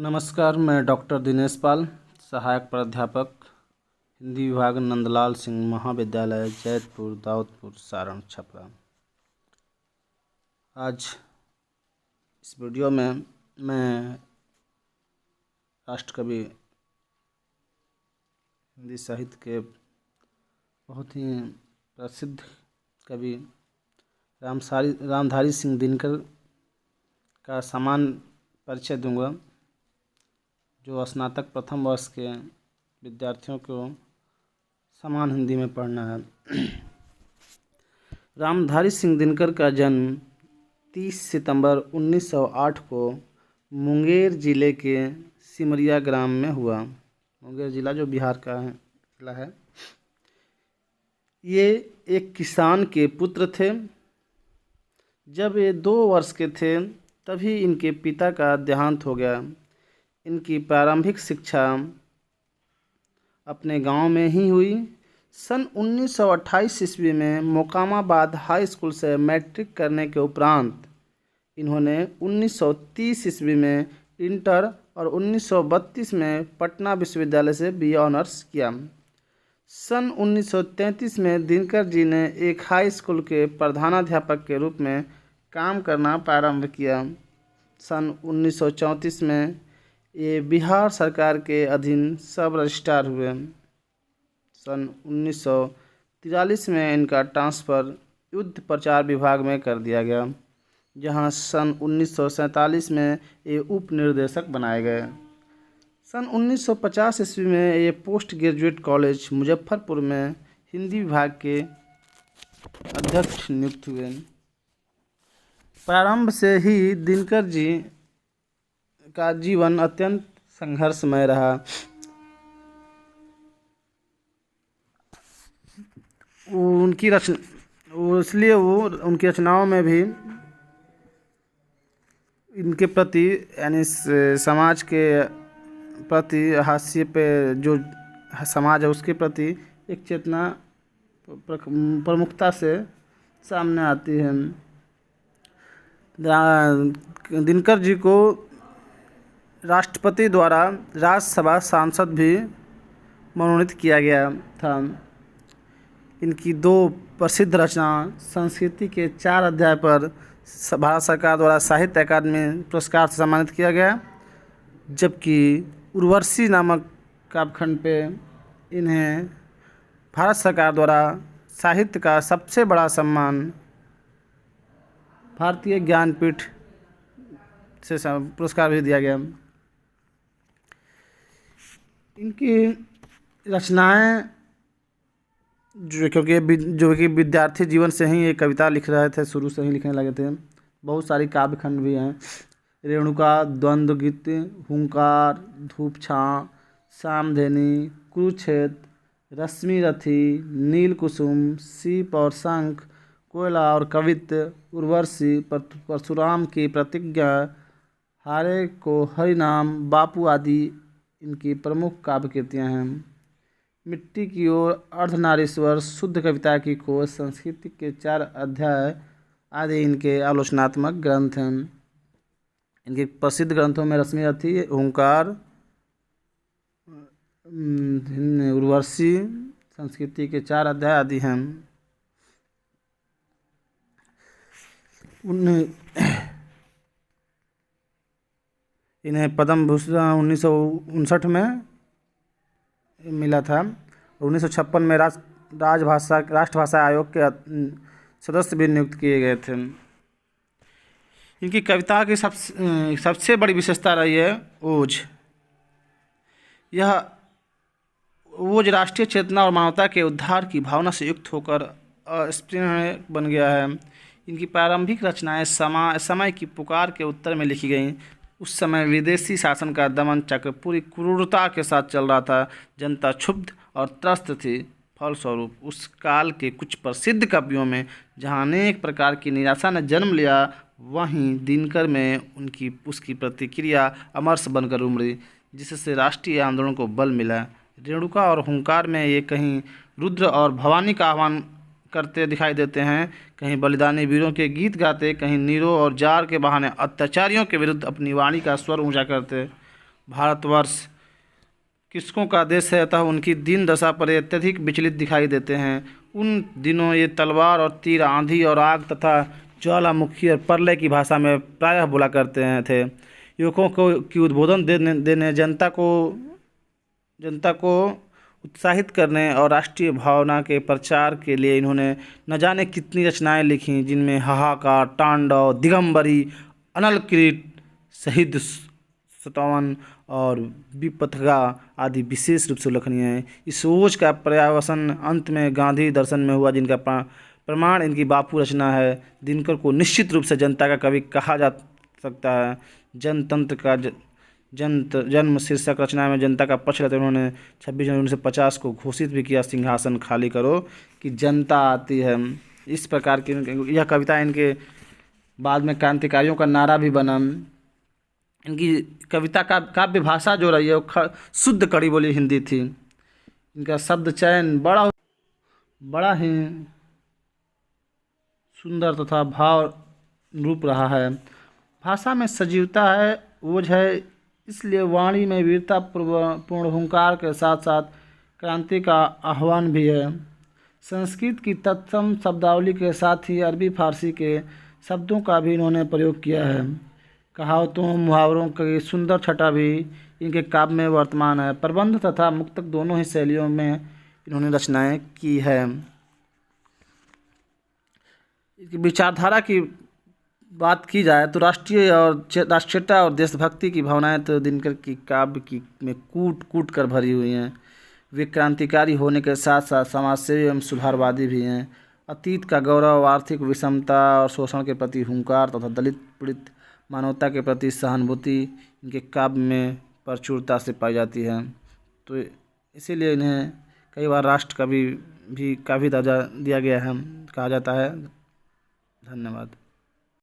नमस्कार, मैं डॉक्टर दिनेश पाल, सहायक प्राध्यापक, हिंदी विभाग, नंदलाल सिंह महाविद्यालय, जैतपुर, दाऊदपुर, सारण, छपरा। आज इस वीडियो में मैं राष्ट्रकवि हिंदी साहित्य के बहुत ही प्रसिद्ध कवि रामधारी सिंह दिनकर का समान परिचय दूंगा, जो स्नातक प्रथम वर्ष के विद्यार्थियों को समान हिंदी में पढ़ना है। रामधारी सिंह दिनकर का जन्म 30 सितंबर 1908 को मुंगेर जिले के सिमरिया ग्राम में हुआ। मुंगेर जिला जो बिहार का जिला है। ये एक किसान के पुत्र थे। जब ये 2 वर्ष के थे तभी इनके पिता का देहांत हो गया। इनकी प्रारंभिक शिक्षा अपने गांव में ही हुई। सन 1928 ईस्वी में मोकामाबाद हाई स्कूल से मैट्रिक करने के उपरांत इन्होंने 1930 ईस्वी में इंटर और 1932 में पटना विश्वविद्यालय से बीए ऑनर्स किया। सन 1933 में दिनकर जी ने एक हाई स्कूल के प्रधानाध्यापक के रूप में काम करना प्रारंभ किया। सन 1934 में ये बिहार सरकार के अधीन सब रजिस्ट्रार हुए। सन 1943 में इनका ट्रांसफ़र युद्ध प्रचार विभाग में कर दिया गया, जहां सन 1947 में ये उप निर्देशक बनाए गए। सन 1950 ईस्वी में ये पोस्ट ग्रेजुएट कॉलेज मुजफ्फरपुर में हिंदी विभाग के अध्यक्ष नियुक्त हुए। प्रारंभ से ही दिनकर जी का जीवन अत्यंत संघर्षमय रहा। उनकी रचनाओं में भी इनके प्रति यानी समाज के प्रति हास्य पे जो समाज है उसके प्रति एक चेतना प्रमुखता से सामने आती है। दिनकर जी को राष्ट्रपति द्वारा राज्यसभा सांसद भी मनोनीत किया गया था। इनकी 2 प्रसिद्ध रचना संस्कृति के 4 अध्याय पर भारत सरकार द्वारा साहित्य अकादमी पुरस्कार से सम्मानित किया गया, जबकि उर्वशी नामक काव्यखंड पे इन्हें भारत सरकार द्वारा साहित्य का सबसे बड़ा सम्मान भारतीय ज्ञानपीठ से पुरस्कार भी दिया गया। इनकी रचनाएं जो कि विद्यार्थी जीवन से ही ये कविता लिख रहे थे, शुरू से ही लिखने लगे थे। बहुत सारी काव्यखंड भी हैं। रेणुका, द्वंद्व गीत, हुंकार, धूप छां, सामधेनी, कुरुक्षेत्र, रश्मि रथी, नील कुसुम, सीप और शंख, कोयला और कवित्व, उर्वशी, परशुराम की प्रतिज्ञा, हारे को हरिनाम, बापू आदि इनकी प्रमुख काव्य कृतियाँ हैं। मिट्टी की ओर, अर्धनारीश्वर, शुद्ध कविता की खोज, संस्कृति के 4 अध्याय आदि इनके आलोचनात्मक ग्रंथ हैं। इनके प्रसिद्ध ग्रंथों में रश्मि रथी, हुंकार, उर्वशी, संस्कृति के 4 अध्याय आदि हैं। इन्हें पद्म भूषण 1959 में मिला था। 1956 में राष्ट्रभाषा आयोग के सदस्य भी नियुक्त किए गए थे। इनकी कविता की सबसे बड़ी विशेषता रही है ओज। यह ओज राष्ट्रीय चेतना और मानवता के उद्धार की भावना से युक्त होकर अस्पृश्य बन गया है। इनकी प्रारंभिक रचनाएं समय की पुकार के उत्तर में लिखी गईं। उस समय विदेशी शासन का दमन चक्र पूरी क्रूरता के साथ चल रहा था। जनता क्षुब्ध और त्रस्त थी। फलस्वरूप उस काल के कुछ प्रसिद्ध कवियों में जहां अनेक प्रकार की निराशा ने जन्म लिया, वहीं दिनकर में उसकी प्रतिक्रिया अमरस बनकर उमड़ी, जिससे राष्ट्रीय आंदोलन को बल मिला। रेणुका और हुंकार में ये कहीं रुद्र और भवानी का आह्वान करते दिखाई देते हैं, कहीं बलिदानी वीरों के गीत गाते, कहीं नीरो और जार के बहाने अत्याचारियों के विरुद्ध अपनी वाणी का स्वर ऊंचा करते। भारतवर्ष कृषकों का देश है, अतः उनकी दीन दशा पर ये अत्यधिक विचलित दिखाई देते हैं। उन दिनों ये तलवार और तीर, आंधी और आग तथा ज्वालामुखी और प्रलय की भाषा में प्रायः बोला करते हैं थे। युवकों को की उद्बोधन देने जनता को उत्साहित करने और राष्ट्रीय भावना के प्रचार के लिए इन्होंने न जाने कितनी रचनाएं लिखी, जिनमें हाहाकार, तांडव, दिगंबरी, अनल किरीट, शहीद सतवन और विपथगा आदि विशेष रूप से उल्लेखनीय हैं। इस ओज का पर्यावसन अंत में गांधी दर्शन में हुआ, जिनका प्रमाण इनकी बापू रचना है। दिनकर को निश्चित रूप से जनता का कवि कहा जा सकता है। जनतंत्र का जन्म शीर्षक रचना में जनता का पक्ष लेते उन्होंने 26 जनवरी 1950 को घोषित भी किया, सिंहासन खाली करो कि जनता आती है। इस प्रकार की यह कविता इनके बाद में क्रांतिकारियों का नारा भी बना। इनकी कविता का काव्य भाषा जो रही है वो शुद्ध कड़ी बोली हिंदी थी। इनका शब्द चयन बड़ा ही सुंदर तथा भाव रूप रहा है। भाषा में सजीवता है, ओज है, इसलिए वाणी में वीरता पूर्ण हुंकार के साथ साथ क्रांति का आह्वान भी है। संस्कृत की तत्सम शब्दावली के साथ ही अरबी फारसी के शब्दों का भी इन्होंने प्रयोग किया है। कहावतों मुहावरों की सुंदर छटा भी इनके काव्य में वर्तमान है। प्रबंध तथा मुक्तक दोनों ही शैलियों में इन्होंने रचनाएं की है। विचारधारा की बात की जाए तो राष्ट्रीयता और देशभक्ति की भावनाएं तो दिनकर की काव्य की में कूट कूट कर भरी हुई हैं। वे क्रांतिकारी होने के साथ साथ समाजसेवी एवं सुधारवादी भी हैं। अतीत का गौरव, आर्थिक विषमता और शोषण के प्रति हुंकार तथा दलित पीड़ित मानवता के प्रति सहानुभूति इनके काव्य में प्रचुरता से पाई जाती है। तो इसीलिए इन्हें कई बार राष्ट्र कवि भी काव्य दर्जा दिया गया है, कहा जाता है। धन्यवाद।